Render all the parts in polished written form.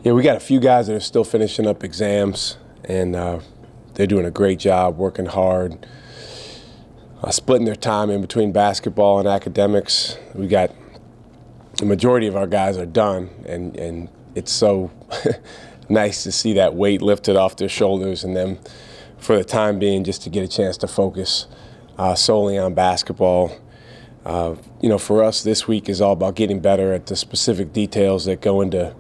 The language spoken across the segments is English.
Yeah, we got a few guys that are still finishing up exams, and they're doing a great job, working hard, splitting their time in between basketball and academics. We got the majority of our guys are done, and it's so nice to see that weight lifted off their shoulders, and them, for the time being, just to get a chance to focus solely on basketball. You know, for us, this week is all about getting better at the specific details that go into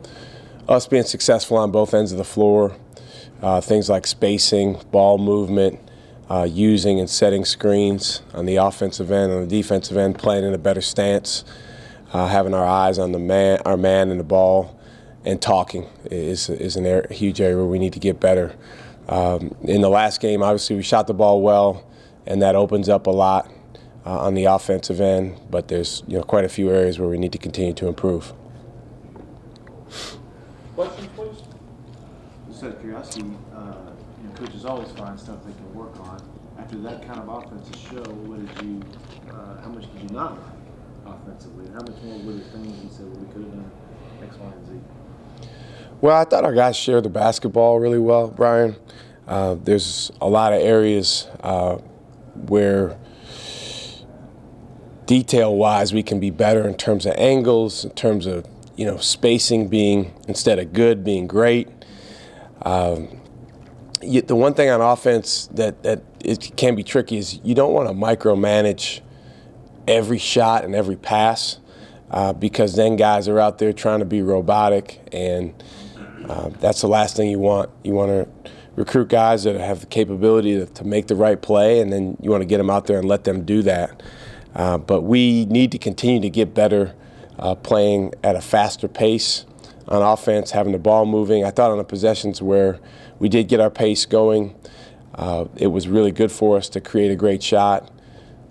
us being successful on both ends of the floor. Things like spacing, ball movement, using and setting screens on the offensive end, on the defensive end, playing in a better stance, having our eyes on our man and the ball, and talking is a huge area where we need to get better. In the last game, obviously, we shot the ball well, and that opens up a lot on the offensive end, but there's quite a few areas where we need to continue to improve. Questions, please? Just out of curiosity, coaches always find stuff they can work on. After that kind of offensive show, how much did you not learn offensively? And how much more were there things you said, well, we could have done X, Y, and Z? Well, I thought our guys shared the basketball really well, Brian. There's a lot of areas where detail-wise we can be better in terms of angles, in terms of spacing being, instead of good, being great. The one thing on offense that it can be tricky is you don't want to micromanage every shot and every pass because then guys are out there trying to be robotic, and that's the last thing you want. You want to recruit guys that have the capability to make the right play, and then you want to get them out there and let them do that. But we need to continue to get better playing at a faster pace on offense, having the ball moving. I thought on the possessions where we did get our pace going, it was really good for us to create a great shot.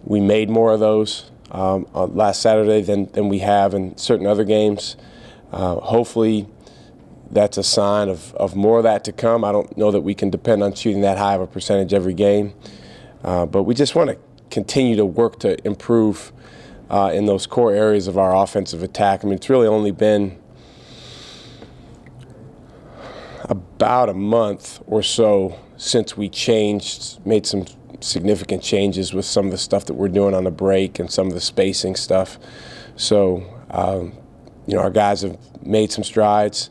We made more of those last Saturday than we have in certain other games. Hopefully that's a sign of more of that to come. I don't know that we can depend on shooting that high of a percentage every game, but we just want to continue to work to improve in those core areas of our offensive attack. I mean, it's really only been about a month or so since we made some significant changes with some of the stuff that we're doing on the break and some of the spacing stuff. So, our guys have made some strides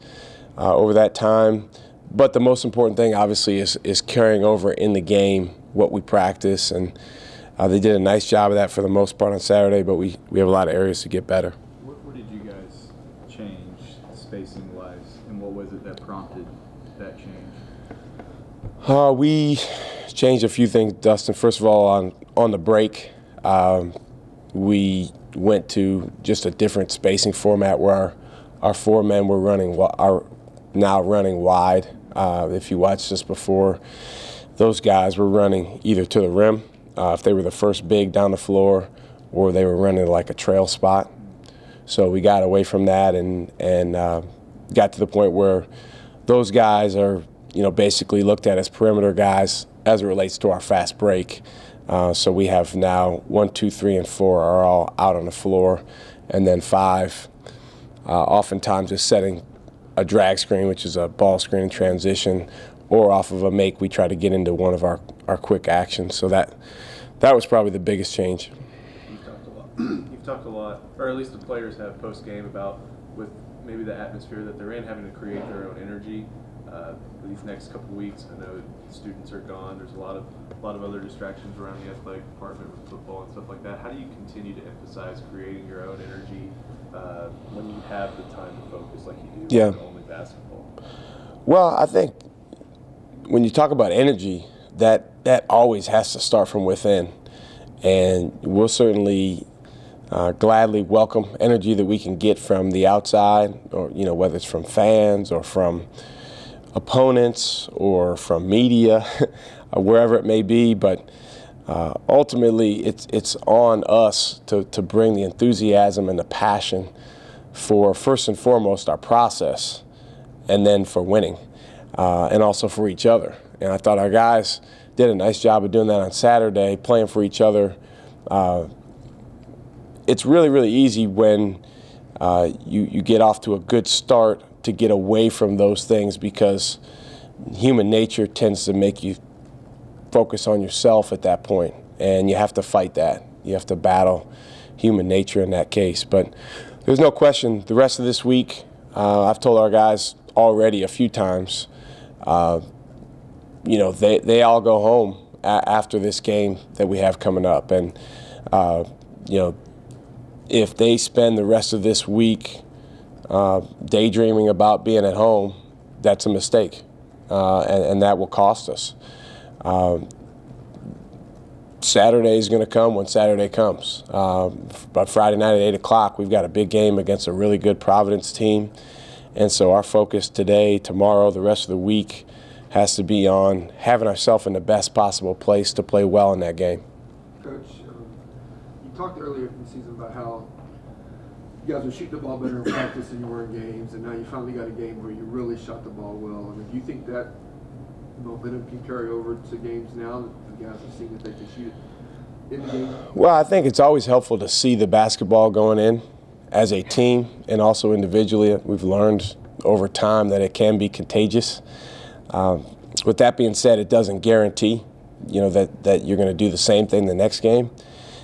over that time. But the most important thing, obviously, is carrying over in the game what we practice, and they did a nice job of that for the most part on Saturday, but we have a lot of areas to get better. Where did you guys change spacing-wise, and what was it that prompted that change? We changed a few things, Dustin. First of all, on the break, we went to just a different spacing format where our four men are now running wide. If you watched this before, those guys were running either to the rim, if they were the first big down the floor, or they were running like a trail spot. So we got away from that and got to the point where those guys are, basically looked at as perimeter guys as it relates to our fast break. So we have now 1, 2, 3, and 4 are all out on the floor, and then 5 oftentimes is setting a drag screen, which is a ball screen in transition, or off of a make, we try to get into one of our quick actions. So that was probably the biggest change. You've talked a lot, or at least the players have post-game about with maybe the atmosphere that they're in, having to create their own energy. These next couple of weeks, I know students are gone. There's a lot of other distractions around the athletic department with football and stuff like that. How do you continue to emphasize creating your own energy when you have the time to focus like you do on only basketball? Well, I think when you talk about energy, that always has to start from within, and we'll certainly gladly welcome energy that we can get from the outside, or whether it's from fans or from opponents or from media, or wherever it may be. But ultimately, it's on us to bring the enthusiasm and the passion for, first and foremost, our process, and then for winning, and also for each other. And I thought our guys did a nice job of doing that on Saturday, playing for each other. It's really, really easy when you get off to a good start to get away from those things because human nature tends to make you focus on yourself at that point, and you have to fight that. You have to battle human nature in that case. But there's no question the rest of this week, I've told our guys already a few times, you know, they all go home after this game that we have coming up. And, you know, if they spend the rest of this week daydreaming about being at home, that's a mistake, and that will cost us. Saturday is going to come when Saturday comes. But Friday night at 8 o'clock, we've got a big game against a really good Providence team. And so our focus today, tomorrow, the rest of the week has to be on having ourselves in the best possible place to play well in that game. Coach, you talked earlier in the season about how you guys were shooting the ball better in practice than you were in games, and now you finally got a game where you really shot the ball well. I mean, do you think that momentum can carry over to games now that the guys have seen that they can shoot it in the game? Well, I think it's always helpful to see the basketball going in as a team and also individually. We've learned over time that it can be contagious. With that being said, it doesn't guarantee, you know, that you're going to do the same thing the next game.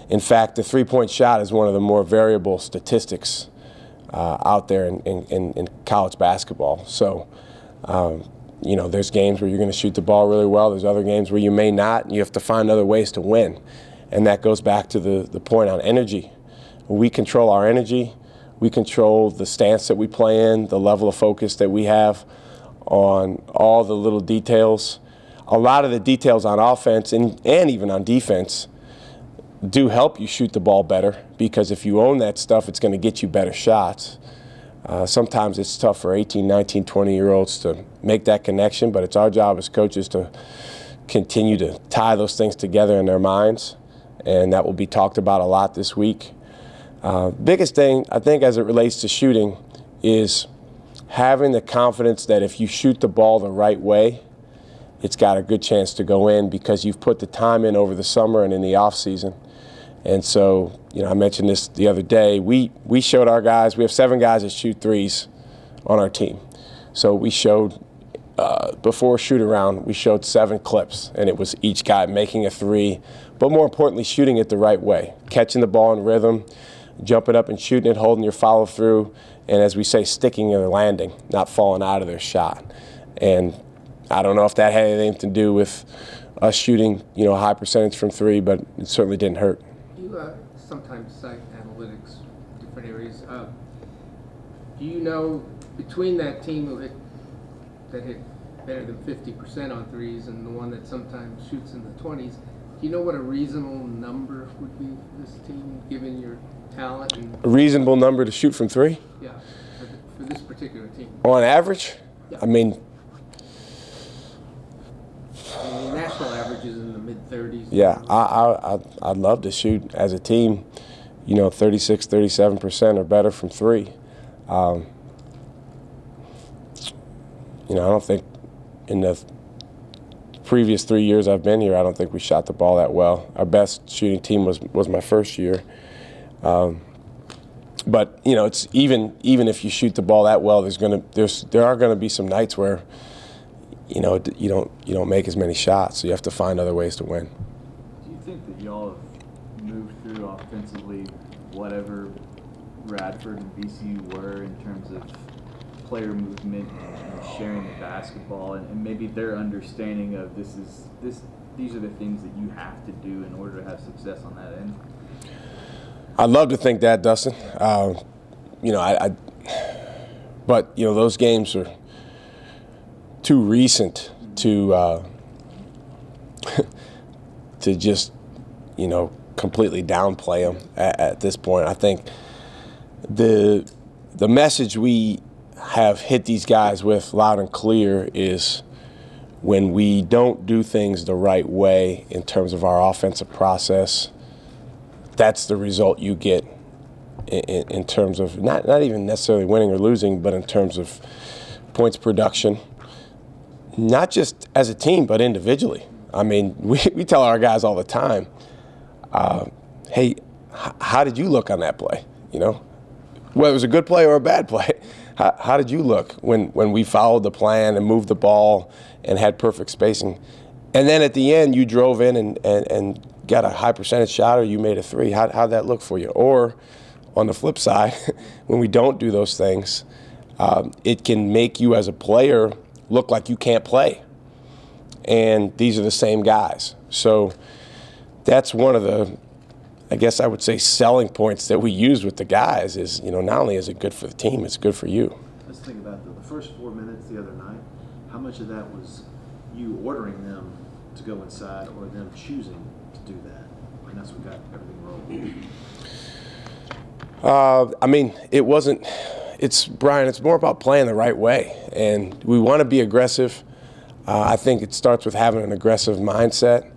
In fact, the three-point shot is one of the more variable statistics out there in college basketball. So, you know, there's games where you're going to shoot the ball really well. There's other games where you may not, and you have to find other ways to win. And that goes back to the point on energy. We control our energy. We control the stance that we play in, the level of focus that we have on all the little details. A lot of the details on offense and even on defense do help you shoot the ball better, because if you own that stuff, it's going to get you better shots. Sometimes it's tough for 18, 19, 20-year-olds to make that connection, but it's our job as coaches to continue to tie those things together in their minds, and that will be talked about a lot this week. Biggest thing, I think, as it relates to shooting is having the confidence that if you shoot the ball the right way, it's got a good chance to go in because you've put the time in over the summer and in the off season. And so, you know, I mentioned this the other day. We showed our guys, we have 7 guys that shoot threes on our team. So we showed, before shoot around, we showed 7 clips, and it was each guy making a 3, but more importantly, shooting it the right way, catching the ball in rhythm, jumping up and shooting it, holding your follow through, and as we say, sticking in their landing, not falling out of their shot. And I don't know if that had anything to do with us shooting, you know, a high percentage from 3, but it certainly didn't hurt. You sometimes cite analytics, different areas. Do you know, between that team that hit better than 50% on threes and the one that sometimes shoots in the 20s, do you know what a reasonable number would be for this team, given your talent? And A reasonable number to shoot from 3? yeah, for this particular team. On average? Yeah. I mean, the national average is in the mid-30s. yeah, I'd love to shoot as a team, you know, 36, 37% or better from 3. You know, I don't think in the previous 3 years I've been here, I don't think we shot the ball that well. Our best shooting team was my first year. But you know, it's even if you shoot the ball that well, there are gonna be some nights where, you know, you don't make as many shots, so you have to find other ways to win. Do you think that y'all have moved through offensively whatever Radford and VCU were in terms of player movement and sharing the basketball, and maybe their understanding of these are the things that you have to do in order to have success on that end? I'd love to think that, Dustin. You know, but you know, those games are too recent to to just, you know, completely downplay them at this point. I think the message we have hit these guys with loud and clear is when we don't do things the right way in terms of our offensive process, that's the result you get in terms of not even necessarily winning or losing, but in terms of points production, not just as a team, but individually. I mean, we tell our guys all the time, hey, how did you look on that play? You know, whether it was a good play or a bad play, How did you look when we followed the plan and moved the ball and had perfect spacing? And then at the end, you drove in and got a high percentage shot, or you made a three. How'd that look for you? Or on the flip side, when we don't do those things, it can make you as a player look like you can't play. And these are the same guys. So that's one of the, I guess I would say, selling points that we use with the guys is, not only is it good for the team, it's good for you. Let's think about the first 4 minutes the other night. How much of that was you ordering them to go inside or them choosing to do that? And that's what got everything rolling. I mean, it wasn't, Brian, it's more about playing the right way. And we want to be aggressive. I think it starts with having an aggressive mindset.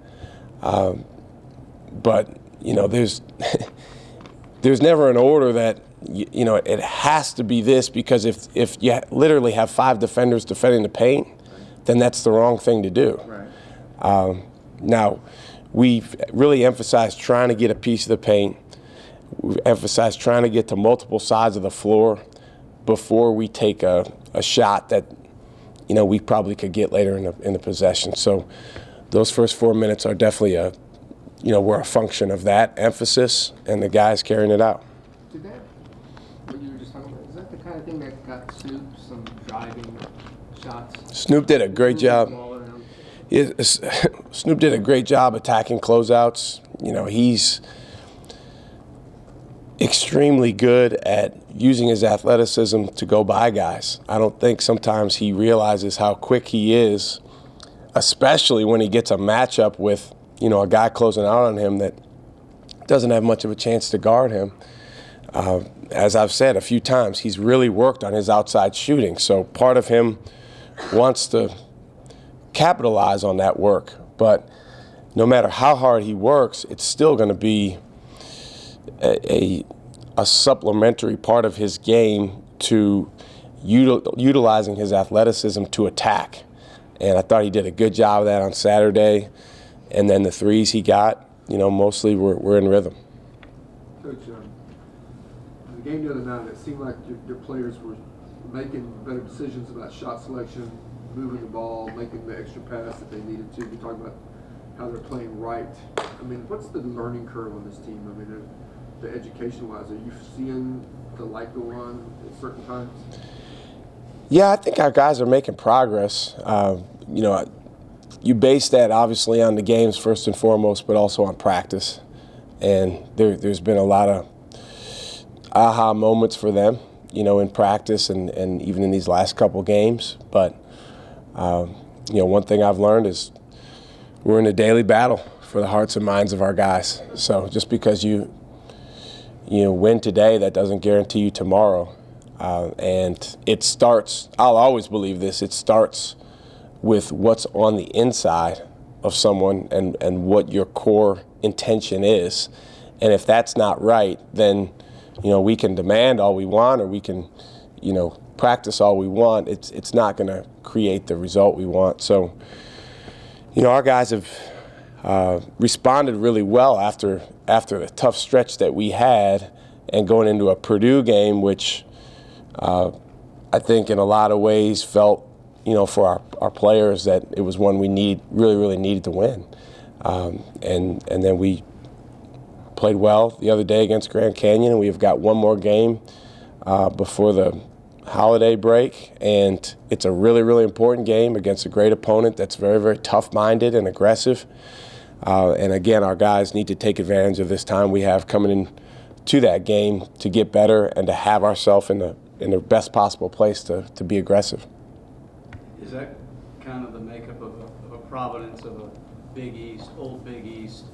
But, there's never an order that, it has to be this, because if you literally have 5 defenders defending the paint, then that's the wrong thing to do. Right. Now, we've really emphasized trying to get a piece of the paint. We've emphasized trying to get to multiple sides of the floor before we take a shot that, we probably could get later in the possession. So those first 4 minutes are definitely we're a function of that emphasis and the guys carrying it out. Did that, what you were just talking about, is that the kind of thing that got Snoop some driving shots? Snoop did a great job. Snoop did a great job attacking closeouts. He's extremely good at using his athleticism to go by guys. I don't think sometimes he realizes how quick he is, especially when he gets a matchup with, a guy closing out on him that doesn't have much of a chance to guard him. As I've said a few times, he's really worked on his outside shooting. So part of him wants to capitalize on that work. But no matter how hard he works, it's still going to be a supplementary part of his game to utilizing his athleticism to attack. And I thought he did a good job of that on Saturday. And then the threes he got, mostly were in rhythm. Coach, the game the other night, it seemed like your players were making better decisions about shot selection, moving the ball, making the extra pass that they needed to. We talked about how they're playing right. I mean, what's the learning curve on this team? I mean, the education-wise, are you seeing the light go on at certain times? Yeah, I think our guys are making progress. You base that obviously on the games first and foremost, but also on practice. And there's been a lot of aha moments for them, in practice and even in these last couple games. But, one thing I've learned is we're in a daily battle for the hearts and minds of our guys. So just because you win today, that doesn't guarantee you tomorrow. And it starts, I'll always believe this, it starts with what's on the inside of someone and what your core intention is. And if that's not right, then, we can demand all we want, or we can, practice all we want. It's not going to create the result we want. So, our guys have responded really well after the tough stretch that we had, and going into a Purdue game, which I think in a lot of ways felt, for our players, that it was one we really needed to win. And then we played well the other day against Grand Canyon, and we've got one more game before the holiday break, and it's a really important game against a great opponent that's very tough-minded and aggressive. And again, our guys need to take advantage of this time we have coming in to that game to get better and to have ourselves in the best possible place to be aggressive. Is that kind of the makeup of a Providence, of a Big East, old Big East,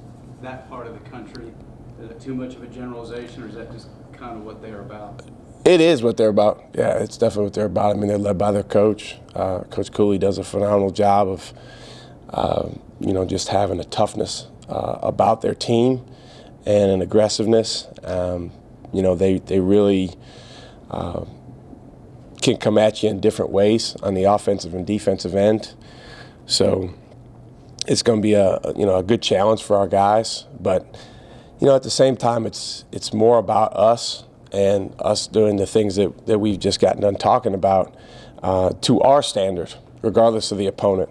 that part of the country? Is it too much of a generalization, or is that just kind of what they're about? It is what they're about. Yeah, it's definitely what they're about. I mean, they're led by their coach. Coach Cooley does a phenomenal job of, just having a toughness about their team and an aggressiveness. They really can come at you in different ways on the offensive and defensive end. So it's going to be a good challenge for our guys. But at the same time, it's more about us and us doing the things that we've just gotten done talking about to our standard, regardless of the opponent.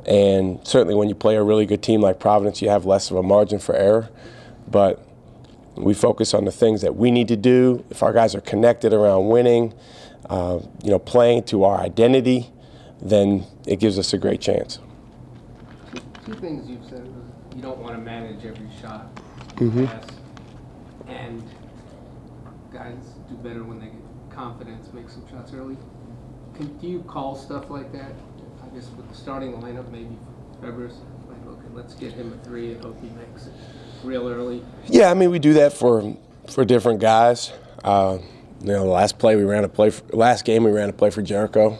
And certainly when you play a really good team like Providence, you have less of a margin for error. But we focus on the things that we need to do. If our guys are connected around winning, playing to our identity, then it gives us a great chance. Two things you've said was you don't want to manage every shot pass, and guys do better when they get confidence, make some shots early. Do you call stuff like that? I guess with the starting lineup, maybe Trevor's like, okay, let's get him a 3 and hope he makes it real early. Yeah, I mean we do that for different guys. The last game we ran a play for Jericho.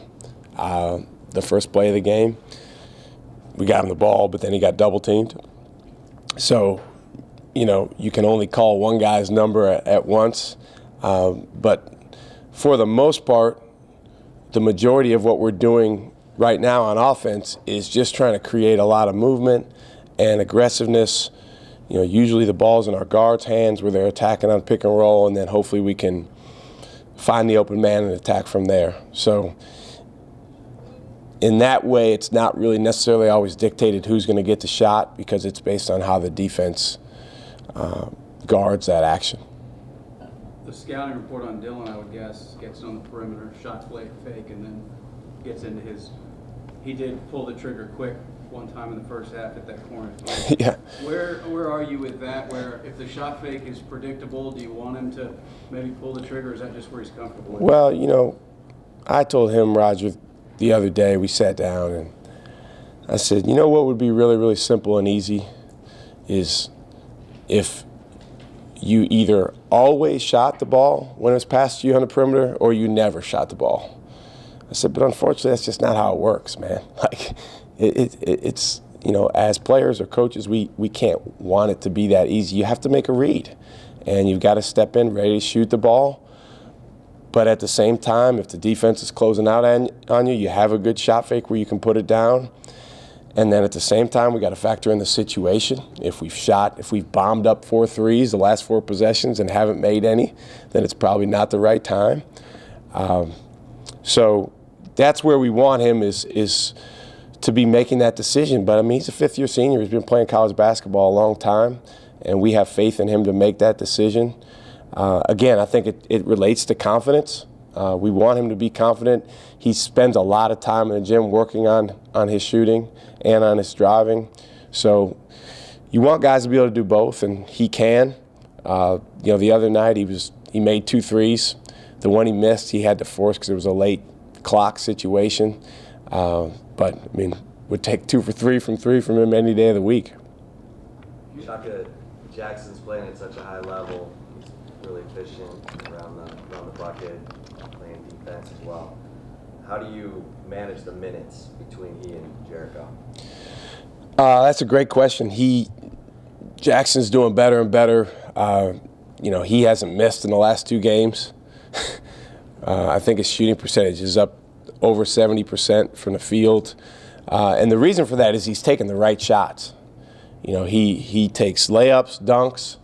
The first play of the game, we got him the ball, but then he got double teamed. So, you can only call one guy's number at once. But for the most part, the majority of what we're doing right now on offense is just trying to create a lot of movement and aggressiveness. Usually the ball's in our guards' hands where they're attacking on pick and roll, and then hopefully we can find the open man and attack from there. So in that way, it's not really necessarily always dictated who's going to get the shot because it's based on how the defense guards that action. The scouting report on Dylan, I would guess, gets on the perimeter, shot fake, and then gets into his – he did pull the trigger quick one time in the first half at that corner. Yeah. Where are you with that? Where if the shot fake is predictable, do you want him to maybe pull the trigger, or is that just where he's comfortable with? Well, I told him, Roger, the other day we sat down and I said, what would be really, really simple and easy is if you either always shot the ball when it was past you on the perimeter or you never shot the ball. I said, but unfortunately, that's just not how it works, man. Like, it's as players or coaches, we can't want it to be that easy. You have to make a read, and you've got to step in ready to shoot the ball. But at the same time, if the defense is closing out on you, you have a good shot fake where you can put it down. And then at the same time, we got to factor in the situation. If we've bombed up 4 threes the last 4 possessions and haven't made any, then it's probably not the right time. So that's where we want him is to be making that decision. But I mean, he's a 5th-year senior. He's been playing college basketball a long time, and we have faith in him to make that decision. Again, I think it relates to confidence. We want him to be confident. He spends a lot of time in the gym working on his shooting and on his driving. So you want guys to be able to do both, and he can. The other night he made 2 threes. The one he missed, he had to force because it was a late clock situation. But I mean, would take 2 for 3 from him any day of the week. Shaka, Jackson's playing at such a high level. He's really efficient around the bucket, playing defense as well. How do you manage the minutes between he and Jericho? That's a great question. Jackson's doing better and better. He hasn't missed in the last 2 games. I think his shooting percentage is up over 70% from the field. And the reason for that is he's taking the right shots. He takes layups, dunks,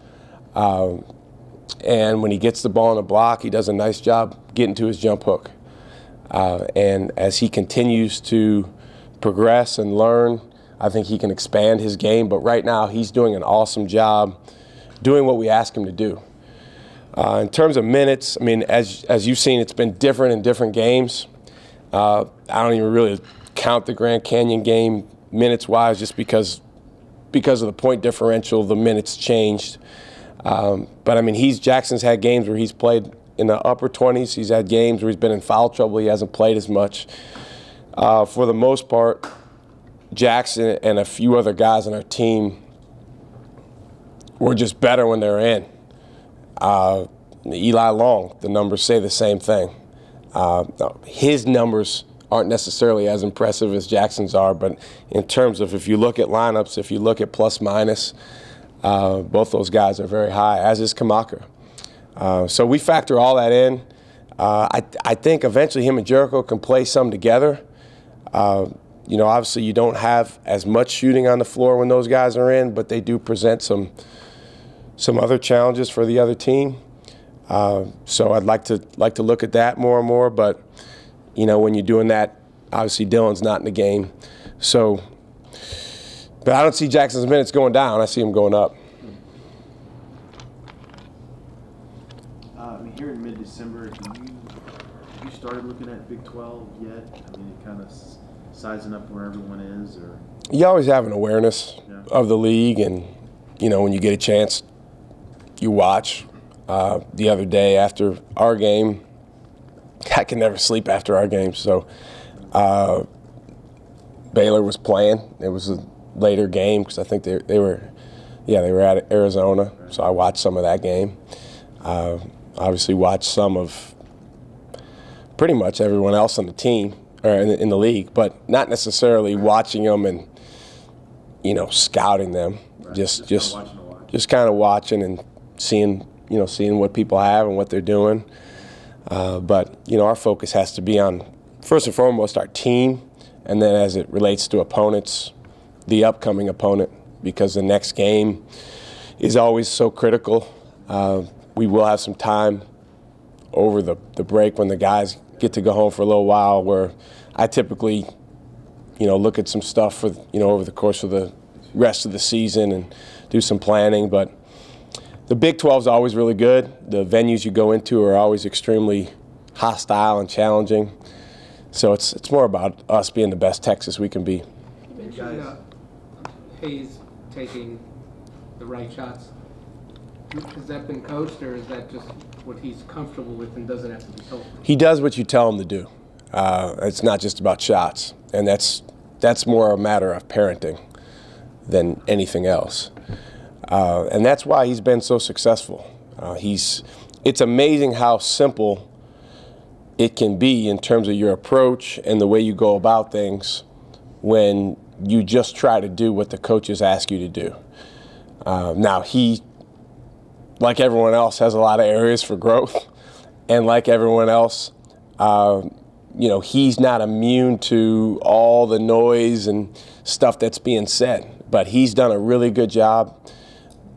and when he gets the ball on the block, he does a nice job getting to his jump hook. And as he continues to progress and learn, I think he can expand his game. But right now, he's doing an awesome job doing what we ask him to do. In terms of minutes, I mean, as you've seen, it's been different in different games. I don't even really count the Grand Canyon game minutes-wise just because of the point differential, the minutes changed. But, I mean, Jackson's had games where he's played in the upper 20s. He's had games where he's been in foul trouble. He hasn't played as much. For the most part, Jackson and a few other guys on our team were just better when they're in. Eli Long, the numbers say the same thing. His numbers aren't necessarily as impressive as Jackson's are, but in terms of if you look at lineups, if you look at plus minus, both those guys are very high, as is Kamaka. So we factor all that in. I think eventually him and Jericho can play some together. Obviously you don't have as much shooting on the floor when those guys are in, but they do present some other challenges for the other team. So I'd like to look at that more and more. But you know, when you're doing that, obviously Dylan's not in the game. So, but I don't see Jackson's minutes going down. I see him going up. I mean, here in mid-December, have you started looking at Big 12 yet? I mean, kind of sizing up where everyone is, or? You always have an awareness of the league, and you know, when you get a chance, you watch. The other day after our game, I can never sleep after our game, so Baylor was playing. It was a later game because I think they were at Arizona, so I watched some of that game. Obviously watched some of pretty much everyone else on the team or in the league, but not necessarily watching them and, you know, scouting them. Right. Just kind of watching and seeing what people have and what they're doing. But you know, our focus has to be on, first and foremost, our team, and then as it relates to opponents, the upcoming opponent, because the next game is always so critical. We will have some time over the break when the guys get to go home for a little while, where I typically, you know, look at some stuff for, you know, over the course of the rest of the season and do some planning. But the Big 12 is always really good. The venues you go into are always extremely hostile and challenging. So it's more about us being the best Texas we can be. You mentioned Hayes taking the right shots. Has that been coached, or is that just what he's comfortable with and doesn't have to be told? He does what you tell him to do. It's not just about shots, and that's more a matter of parenting than anything else. And that's why he's been so successful. It's amazing how simple it can be in terms of your approach and the way you go about things when you just try to do what the coaches ask you to do. Now, he, like everyone else, has a lot of areas for growth. And like everyone else, you know, he's not immune to all the noise and stuff that's being said. But he's done a really good job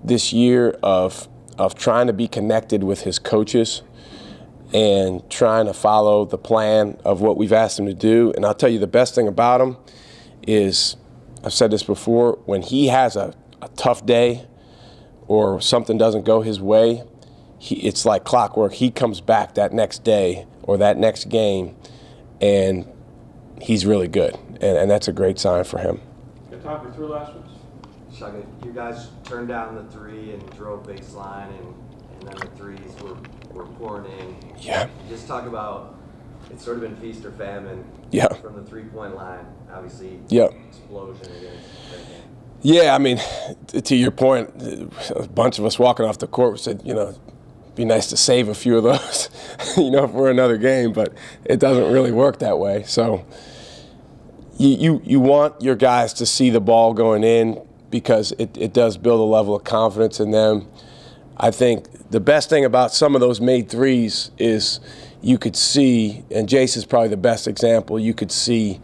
this year of trying to be connected with his coaches and trying to follow the plan of what we've asked him to do. And I'll tell you, the best thing about him is, I've said this before, when he has a tough day or something doesn't go his way, it's like clockwork. He comes back that next day or that next game, and he's really good. And that's a great sign for him. Talk me through last one. Shaka, you guys turned down the three and drove baseline, and then the threes were pouring in. Yeah. Just talk about, it's sort of been feast or famine. Yeah. From the three-point line, obviously. Yep. Explosion against Franklin. Yeah, I mean, to your point, a bunch of us walking off the court said, you know, it'd be nice to save a few of those, you know, for another game, but it doesn't really work that way. So you want your guys to see the ball going in, because it does build a level of confidence in them. I think the best thing about some of those made threes is you could see, and Jace is probably the best example, you could see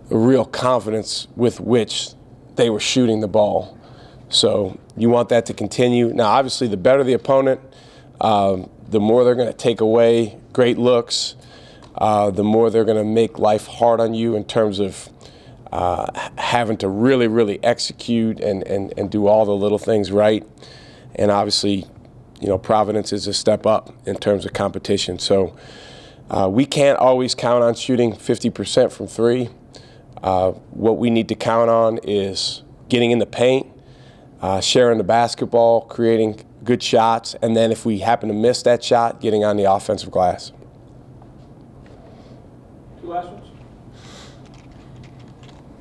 a real confidence with which they were shooting the ball. So you want that to continue. Now, obviously, the better the opponent, the more they're going to take away great looks, the more they're going to make life hard on you in terms of having to really, really execute and do all the little things right. And obviously, you know, Providence is a step up in terms of competition. So we can't always count on shooting 50% from three. What we need to count on is getting in the paint, sharing the basketball, creating good shots, and then if we happen to miss that shot, getting on the offensive glass. Two last ones.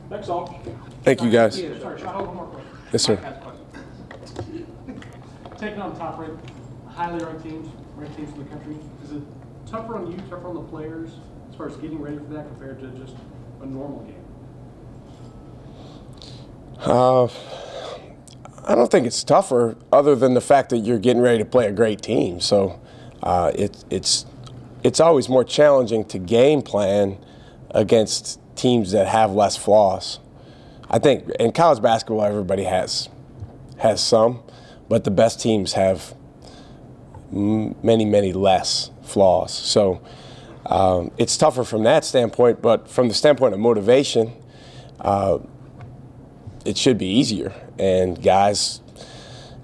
Next off. Thank you, guys. Sorry, Shaka, one more question. Yes, sir. Mike has a question. Taking on top ranked, highly ranked teams in the country, is it tougher on you, tougher on the players as far as getting ready for that compared to just a normal game? I don't think it's tougher, other than the fact that you're getting ready to play a great team. So it's always more challenging to game plan against teams that have less flaws. I think in college basketball, everybody has some, but the best teams have many less flaws. So it's tougher from that standpoint, but from the standpoint of motivation, it should be easier. And guys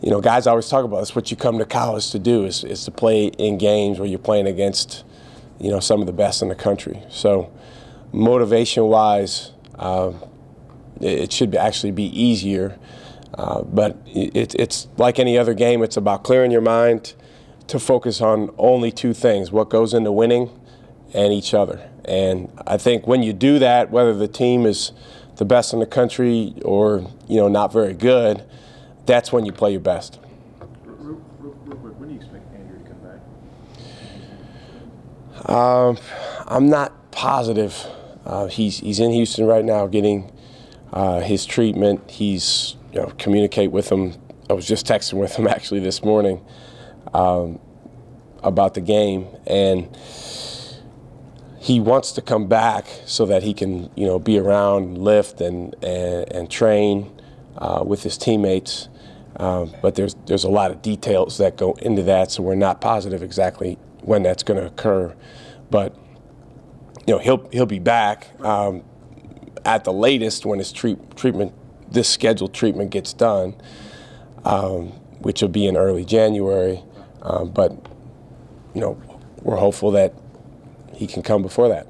always talk about, it's what you come to college to do, is to play in games where you're playing against, some of the best in the country. So motivation-wise, it should actually be easier. But it's like any other game. It's about clearing your mind to focus on only two things: what goes into winning and each other. And I think when you do that, whether the team is the best in the country or not very good, that's when you play your best. Real quick, when do you expect Andrew to come back? I'm not positive. He's in Houston right now getting his treatment. He's communicate with him. I was just texting with him actually this morning about the game, and he wants to come back so that he can be around, lift and train with his teammates. But there's a lot of details that go into that, so we're not positive exactly when that's going to occur. But he'll be back at the latest when his this scheduled treatment gets done, which will be in early January. But we're hopeful that he can come before that.